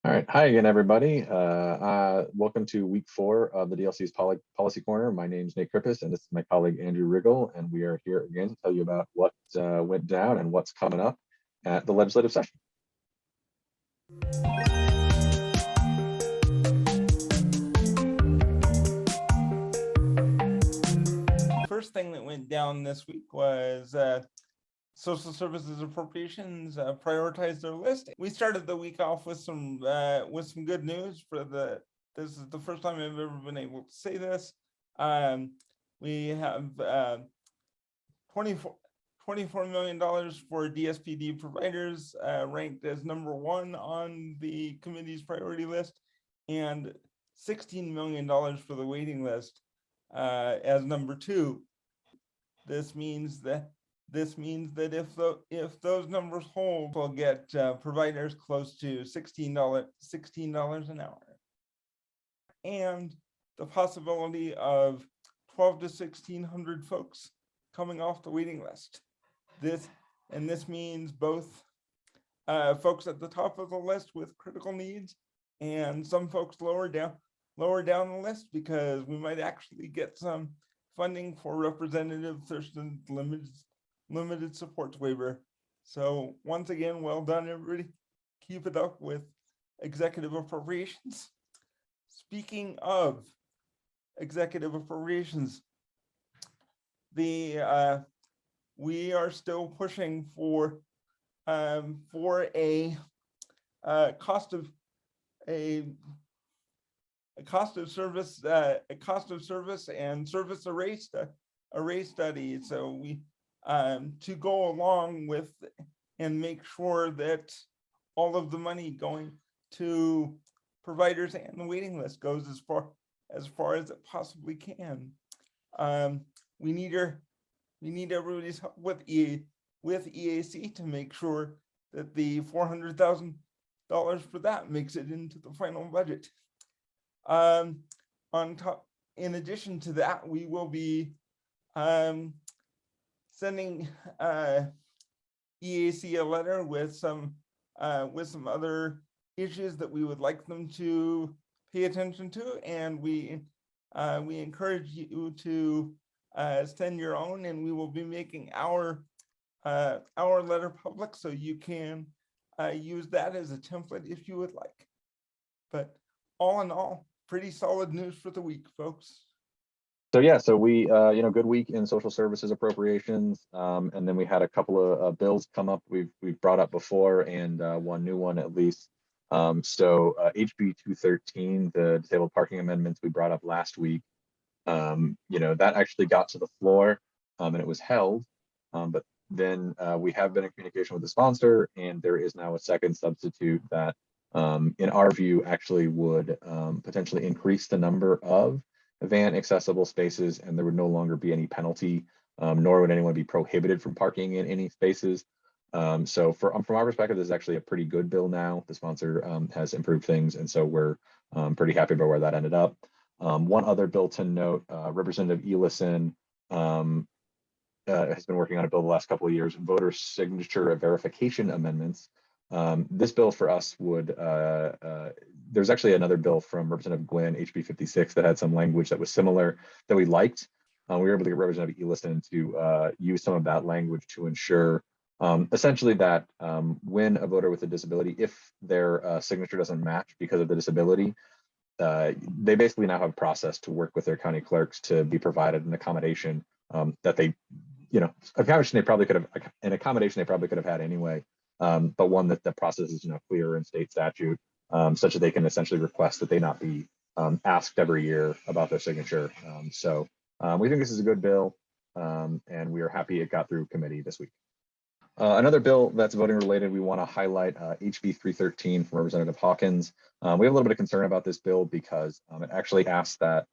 All right. Hi again, everybody. Welcome to week 4 of the DLC's Policy Corner. My name is Nate Krippis, and this is my colleague Andrew Riggle, and we are here again to tell you about what went down and what's coming up at the legislative session. First thing that went down this week was social services appropriations prioritized their list. We started the week off with some good news. This is the first time I've ever been able to say this. We have $24 million for DSPD providers, ranked as number 1 on the committee's priority list, and $16 million for the waiting list as number 2. This means that if those numbers hold, we'll get providers close to $16 an hour, and the possibility of 12 to 1,600 folks coming off the waiting list. This means both folks at the top of the list with critical needs, and some folks lower down the list, because we might actually get some funding for Representative Thurston's limited supports waiver. So once again, well done, everybody. Keep it up with executive appropriations. Speaking of executive appropriations, we are still pushing for a cost of service and service array study. So we to go along with and make sure that all of the money going to providers and the waiting list goes as far as it possibly can. We need everybody's help with EAC to make sure that the $400,000 for that makes it into the final budget. In addition to that, we will be sending EAC a letter with some other issues that we would like them to pay attention to, and we encourage you to send your own, and we will be making our letter public, so you can use that as a template if you would like. But all in all, pretty solid news for the week, folks. So yeah, so we good week in social services appropriations, and then we had a couple of bills come up we've brought up before, and one new one at least. So HB 213, the disabled parking amendments we brought up last week, that actually got to the floor, and it was held, but then we have been in communication with the sponsor, and there is now a second substitute that in our view actually would potentially increase the number of van accessible spaces, and there would no longer be any penalty, nor would anyone be prohibited from parking in any spaces. So from our perspective, this is actually a pretty good bill now. The sponsor has improved things, and so we're pretty happy about where that ended up. One other bill to note, Representative Ellison has been working on a bill the last couple of years, voter signature verification amendments. This bill for us would, there's actually another bill from Representative Gwynn, HB 56, that had some language that was similar that we liked. We were able to get Representative Ellison to use some of that language to ensure essentially that when a voter with a disability, if their signature doesn't match because of the disability, they basically now have a process to work with their county clerks to be provided an accommodation that they, accommodation they probably could have had anyway. But one that the process is clearer in state statute, such that they can essentially request that they not be asked every year about their signature. So we think this is a good bill, and we are happy it got through committee this week. Another bill that's voting related, we want to highlight HB 313 from Representative Hawkins. We have a little bit of concern about this bill because it actually asks that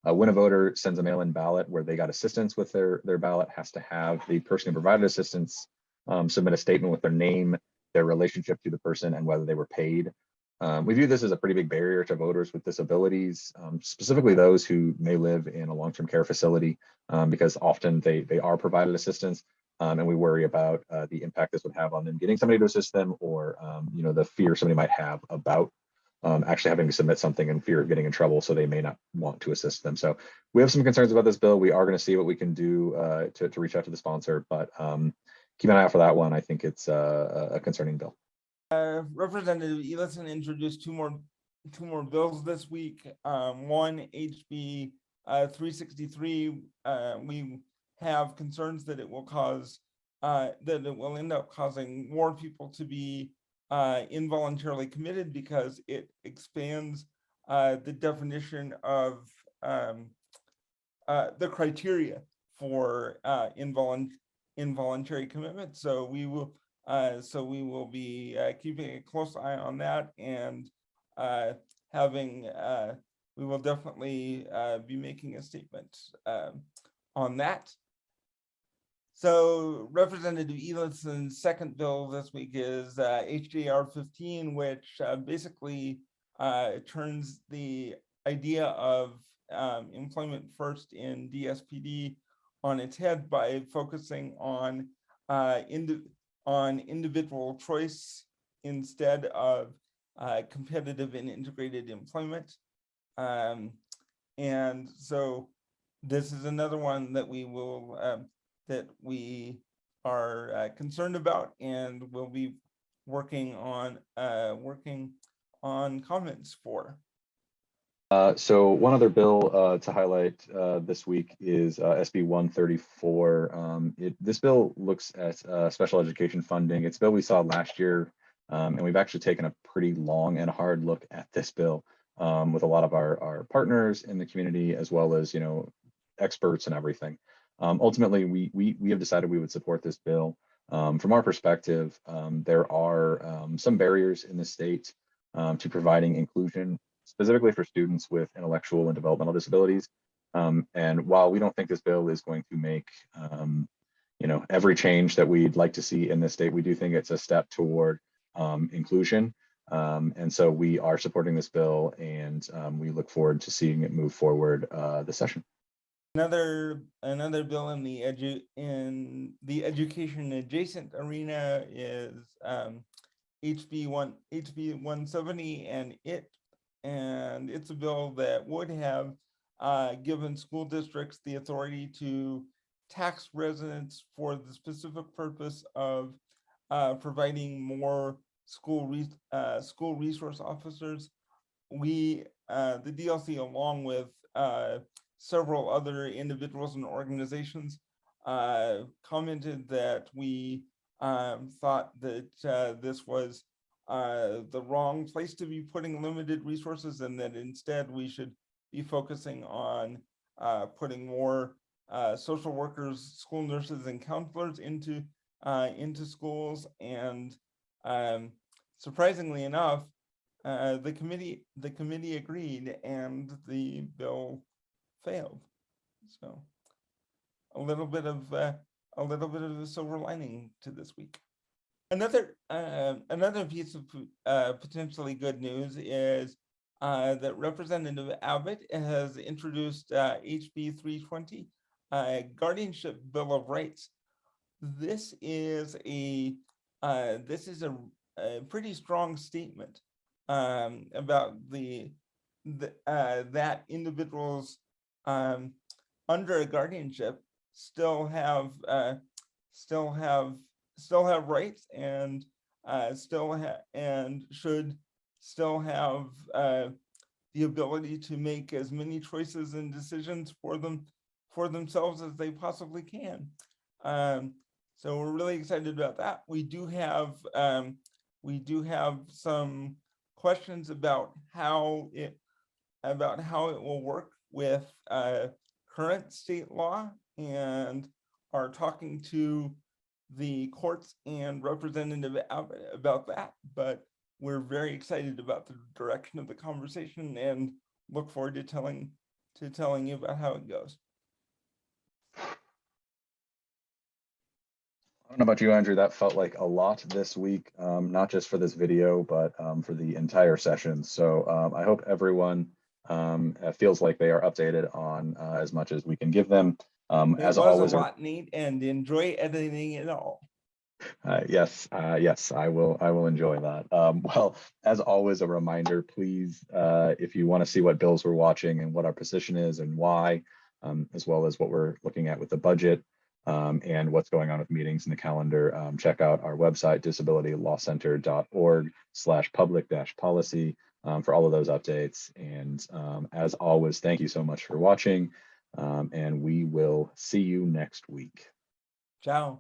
when a voter sends a mail-in ballot where they got assistance with their ballot, has to have the person who provided assistance submit a statement with their name, their relationship to the person, and whether they were paid. We view this as a pretty big barrier to voters with disabilities, specifically those who may live in a long-term care facility, because often they are provided assistance. and we worry about the impact this would have on them getting somebody to assist them, or the fear somebody might have about actually having to submit something in fear of getting in trouble, so they may not want to assist them. So we have some concerns about this bill. We are going to see what we can do to reach out to the sponsor, but keep an eye out for that one. I think it's a concerning bill. Representative Elison introduced two more bills this week. One, HB 363. We have concerns that it will cause that it will end up causing more people to be involuntarily committed, because it expands the definition of the criteria for involuntary commitment. So we will be keeping a close eye on that, and we will definitely be making a statement on that. So Representative Elison's second bill this week is HJR 15, which basically turns the idea of employment first in DSPD on its head by focusing on individual choice instead of competitive and integrated employment. And so this is another one that we are concerned about, and will be working on comments for. So one other bill to highlight this week is SB 134. This bill looks at special education funding. It's a bill we saw last year, and we've actually taken a pretty long and hard look at this bill with a lot of our partners in the community, as well as experts and everything. Ultimately, we have decided we would support this bill. From our perspective, there are some barriers in the state to providing inclusion, specifically for students with intellectual and developmental disabilities. And while we don't think this bill is going to make every change that we'd like to see in this state, we do think it's a step toward inclusion. And so we are supporting this bill, and we look forward to seeing it move forward this session. Another bill in the education adjacent arena is HB 170, and it's a bill that would have given school districts the authority to tax residents for the specific purpose of providing more school resource officers. The DLC, along with several other individuals and organizations, commented that we thought that this was the wrong place to be putting limited resources, and that instead we should be focusing on putting more social workers, school nurses, and counselors into schools. And surprisingly enough, the committee agreed, and the bill failed. So a little bit of a silver lining to this week. Another piece of potentially good news is that Representative Abbott has introduced HB 320, Guardianship Bill of Rights. This is a pretty strong statement about that individuals under a guardianship still have rights, and should still have the ability to make as many choices and decisions for themselves as they possibly can. So we're really excited about that. We do have some questions about how it will work with current state law, and are talking to the courts and Representative Abbott about that. But we're very excited about the direction of the conversation, and look forward to telling you about how it goes. I don't know about you, Andrew, that felt like a lot this week, not just for this video, but for the entire session. So I hope everyone feels like they are updated on as much as we can give them. It As was a always, lot, Nate, and enjoy editing it all. yes, I will enjoy that. Well, as always, a reminder, please, if you want to see what bills we're watching and what our position is and why, as well as what we're looking at with the budget, and what's going on with meetings in the calendar, check out our website, disabilitylawcenter.org/public-policy, for all of those updates. And as always, thank you so much for watching, and we will see you next week. Ciao.